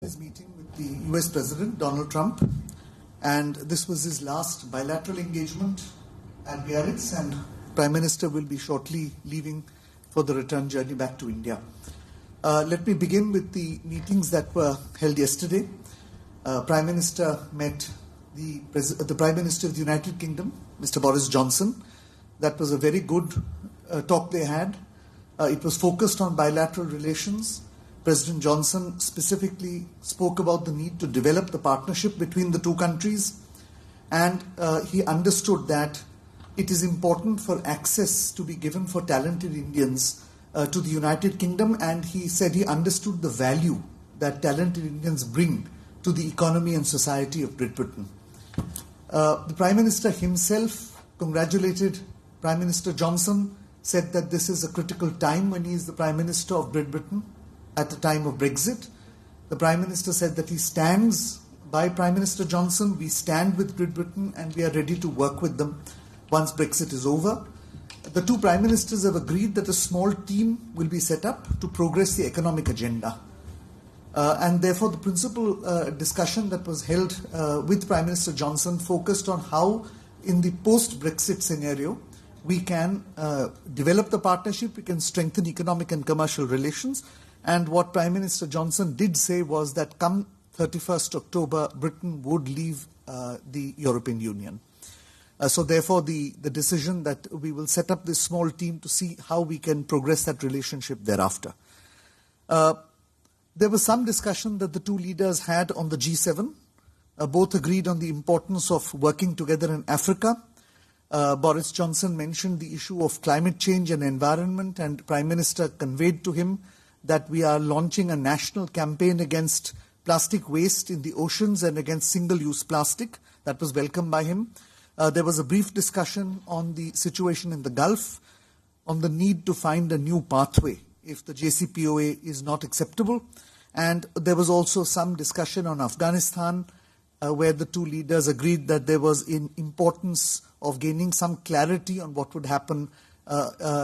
his meeting with the US President, Donald Trump, and this was his last bilateral engagement at Biarritz, and Prime Minister will be shortly leaving for the return journey back to India. Let me begin with the meetings that were held yesterday. Prime Minister met the Prime Minister of the United Kingdom, Mr. Boris Johnson. That was a very good talk they had. It was focused on bilateral relations. President Johnson specifically spoke about the need to develop the partnership between the two countries, and he understood that it is important for access to be given for talented Indians to the United Kingdom, and he said he understood the value that talented Indians bring to the economy and society of Great Britain. The Prime Minister himself congratulated Prime Minister Johnson, said that this is a critical time when he is the Prime Minister of Great Britain at the time of Brexit. The Prime Minister said that he stands by Prime Minister Johnson. We stand with Great Britain and we are ready to work with them once Brexit is over. The two Prime Ministers have agreed that a small team will be set up to progress the economic agenda. And therefore the principal discussion that was held with Prime Minister Johnson focused on how in the post-Brexit scenario we can develop the partnership, we can strengthen economic and commercial relations. And what Prime Minister Johnson did say was that come 31st October, Britain would leave the European Union. So therefore, the decision that we will set up this small team to see how we can progress that relationship thereafter. There was some discussion that the two leaders had on the G7. Both agreed on the importance of working together in Africa. Boris Johnson mentioned the issue of climate change and environment, and Prime Minister conveyed to him that we are launching a national campaign against plastic waste in the oceans and against single-use plastic. That was welcomed by him. There was a brief discussion on the situation in the Gulf, on the need to find a new pathway if the JCPOA is not acceptable. And there was also some discussion on Afghanistan, where the two leaders agreed that there was an importance of gaining some clarity on what would happen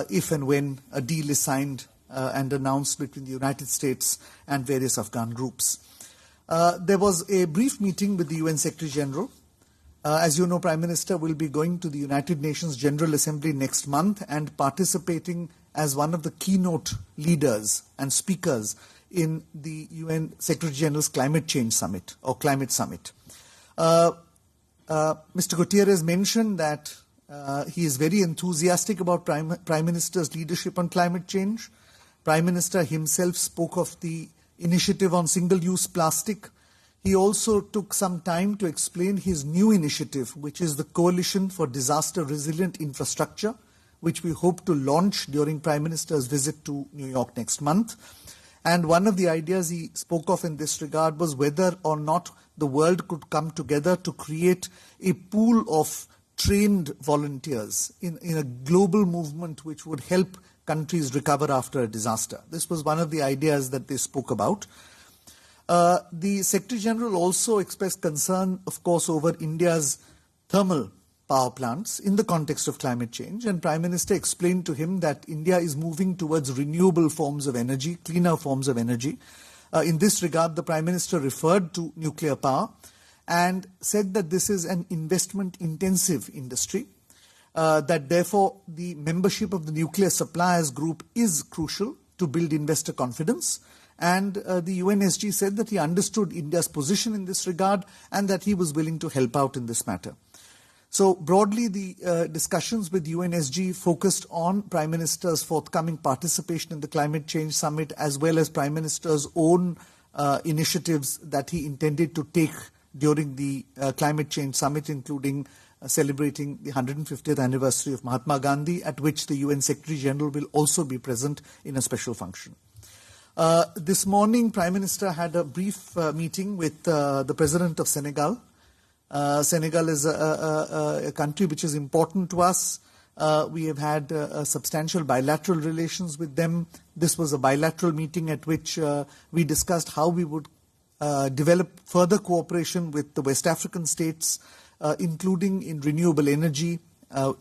if and when a deal is signed and announced between the United States and various Afghan groups. There was a brief meeting with the UN Secretary General. As you know, Prime Minister will be going to the United Nations General Assembly next month and participating as one of the keynote leaders and speakers in the UN Secretary General's Climate Change Summit or Climate Summit. Mr. Gutierrez mentioned that he is very enthusiastic about Prime Minister's leadership on climate change. Prime Minister himself spoke of the initiative on single-use plastic. He also took some time to explain his new initiative, which is the Coalition for Disaster Resilient Infrastructure, which we hope to launch during Prime Minister's visit to New York next month. And one of the ideas he spoke of in this regard was whether or not the world could come together to create a pool of trained volunteers in a global movement which would help countries recover after a disaster. This was one of the ideas that they spoke about. The Secretary General also expressed concern, of course, over India's thermal power plants in the context of climate change, and Prime Minister explained to him that India is moving towards renewable forms of energy, cleaner forms of energy. In this regard, the Prime Minister referred to nuclear power and said that this is an investment-intensive industry, that therefore the membership of the Nuclear Suppliers Group is crucial to build investor confidence. And the UNSG said that he understood India's position in this regard and that he was willing to help out in this matter. So broadly, the discussions with UNSG focused on Prime Minister's forthcoming participation in the Climate Change Summit, as well as Prime Minister's own initiatives that he intended to take during the Climate Change Summit, including celebrating the 150th anniversary of Mahatma Gandhi, at which the UN Secretary General will also be present in a special function. This morning, Prime Minister had a brief meeting with the President of Senegal. Senegal is a country which is important to us. We have had substantial bilateral relations with them. This was a bilateral meeting at which we discussed how we would develop further cooperation with the West African states, including in renewable energy.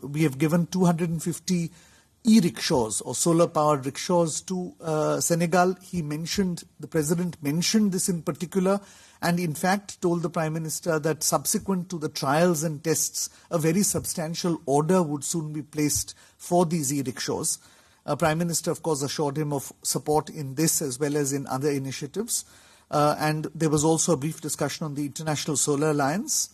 We have given $250 e-rickshaws or solar-powered rickshaws to Senegal. The president mentioned this in particular, and in fact told the Prime Minister that subsequent to the trials and tests, a very substantial order would soon be placed for these e-rickshaws. Prime Minister, of course, assured him of support in this as well as in other initiatives. And there was also a brief discussion on the International Solar Alliance.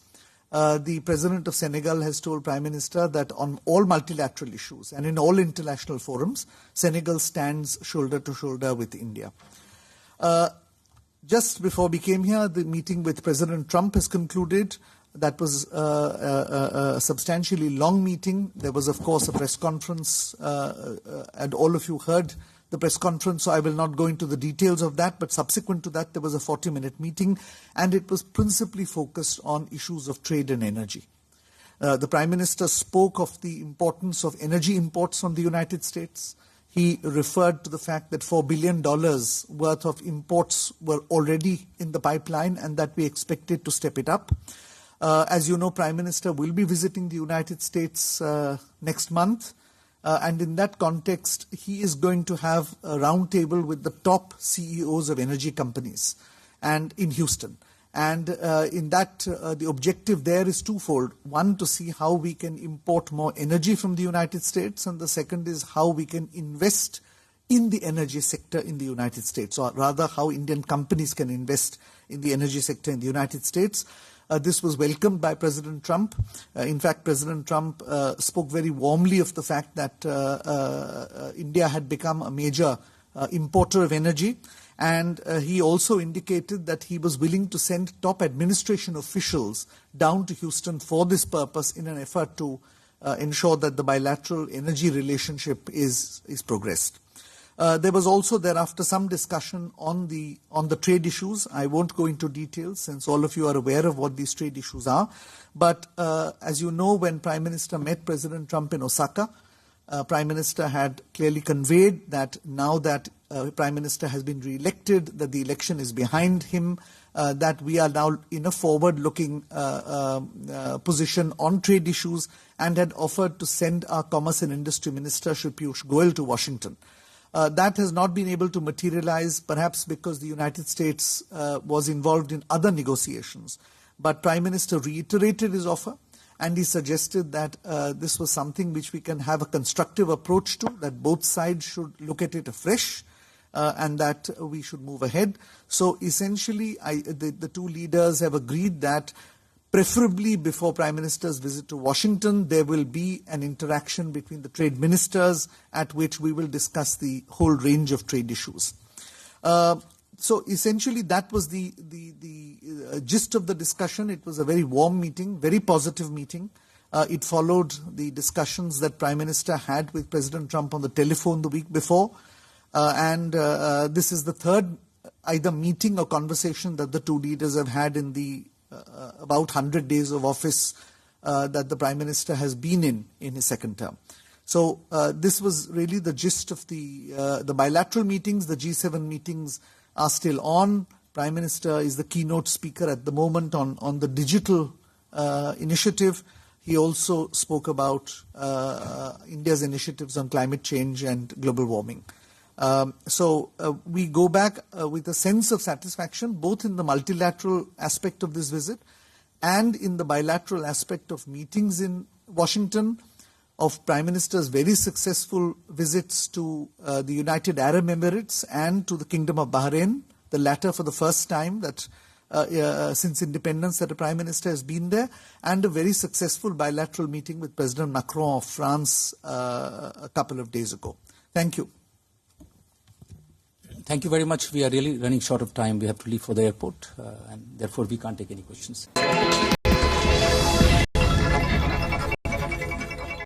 The President of Senegal has told Prime Minister that on all multilateral issues and in all international forums, Senegal stands shoulder to shoulder with India. Just before we came here, the meeting with President Trump has concluded. That was a substantially long meeting. There was, of course, a press conference, and all of you heard the press conference, so I will not go into the details of that. But subsequent to that, there was a 40-minute meeting, and it was principally focused on issues of trade and energy. The Prime Minister spoke of the importance of energy imports from the United States. He referred to the fact that $4 billion worth of imports were already in the pipeline and that we expected to step it up. As you know, Prime Minister will be visiting the United States next month. And in that context, he is going to have a roundtable with the top CEOs of energy companies and in Houston. And in that, the objective there is twofold. One, to see how we can import more energy from the United States. And the second is how we can invest in the energy sector in the United States, or rather how Indian companies can invest in the energy sector in the United States. This was welcomed by President Trump. In fact, President Trump spoke very warmly of the fact that India had become a major importer of energy. And he also indicated that he was willing to send top administration officials down to Houston for this purpose in an effort to ensure that the bilateral energy relationship is progressed. There was also thereafter some discussion on the trade issues. I won't go into details since all of you are aware of what these trade issues are. But as you know, when Prime Minister met President Trump in Osaka, Prime Minister had clearly conveyed that now that Prime Minister has been re-elected, that the election is behind him, that we are now in a forward-looking position on trade issues, and had offered to send our Commerce and Industry Minister, Shri Piyush Goyal, to Washington. That has not been able to materialize, perhaps because the United States was involved in other negotiations. But Prime Minister reiterated his offer, and he suggested that this was something which we can have a constructive approach to, that both sides should look at it afresh, and that we should move ahead. So essentially, the two leaders have agreed that preferably before Prime Minister's visit to Washington, there will be an interaction between the trade ministers at which we will discuss the whole range of trade issues. So essentially, that was the gist of the discussion. It was a very warm meeting, very positive meeting. It followed the discussions that Prime Minister had with President Trump on the telephone the week before. And this is the third either meeting or conversation that the two leaders have had in the about 100 days of office that the Prime Minister has been in his second term. So this was really the gist of the bilateral meetings. The G7 meetings are still on. Prime Minister is the keynote speaker at the moment on the digital initiative. He also spoke about India's initiatives on climate change and global warming. So we go back with a sense of satisfaction, both in the multilateral aspect of this visit and in the bilateral aspect of meetings in Washington, of Prime Minister's very successful visits to the United Arab Emirates and to the Kingdom of Bahrain, the latter for the first time that since independence that a Prime Minister has been there, and a very successful bilateral meeting with President Macron of France a couple of days ago. Thank you. Thank you very much. We are really running short of time. We have to leave for the airport, and therefore we can't take any questions.